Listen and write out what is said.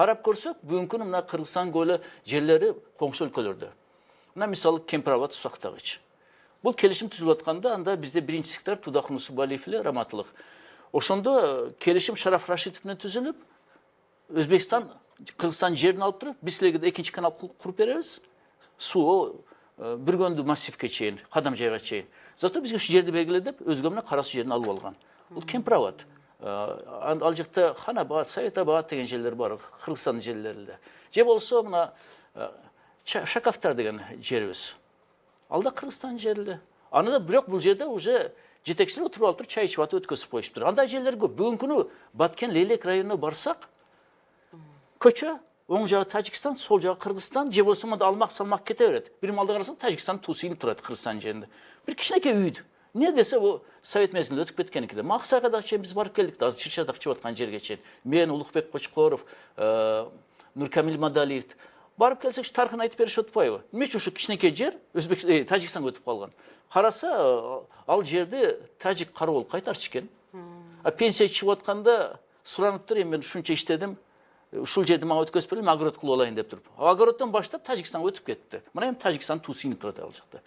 Қарап көрсек, бүгінгі күні мына Қырғызстан көлі жерлері қоңсы өлкөлөрдө. Мына мисалы Кемпирабад Сусактагыч. Бұл келишим түзүлүп атканда анда бизде биринчи сектор Тудахун Усубалиев эле раматылык. Ошондо келишим Шараф Рашидов менен түзүлүп, Өзбекстан Кыргызстан жерин алып туруп, биз силерге экинчи канал куруп беребиз. Суу бүргөндү массивке чейин, кадам жайга чейин. Зато бизге ушу жерди белгиле деп, өзгө менен кара суу жерин алып алган. Бул Кемпирабад. Ал жакта Ханабад, Советабад деген жерлер бар, Кыргызстандын жерлеринде. Же болсо мына Шакафтар деген жерибиз. Алда Кыргызстан жери. Аны да бирок бул жерде уже жетекчилер отуруп алып туруп, чай ичип атып өткөзүп коюшуптур. Андай жерлер көп. Бүгүнкү күнү Баткен Лейлек районуна барсак, көчө оң жағы Тажикстан, сол жағы Кыргызстан, же болсо мында алмак-салмак кете берет. Бир малды карасаң, Тажикстан туусу турат Кыргызстан жеринде. Бир кичинекей үйдү. Не десе, бул Совет мезгилинде өтүп кеткен экен. Максайга да чейин биз барып келдик да, азыр Чырчада чыгып аткан жерге чейин. Мен, Улукбек Кочкоров, Нуркамил Мадалиев барып келсек, тарыхын айтып беришип атпайбы? Эмне үчүн ушу кичинекей жер Тажикстанга өтүп калган? Караса, ал жерди тажик карабол кайтарчу экен. Пенсия чыгып атканда суранып эми мен ушунча иштедим. Ушул жерди мага өткөзүп берели, огород кылып алайын деп туруп. Огороддон баштап Тажикстанга өтүп кетти. Мына эми Тажикстан туусу турат ал жакта.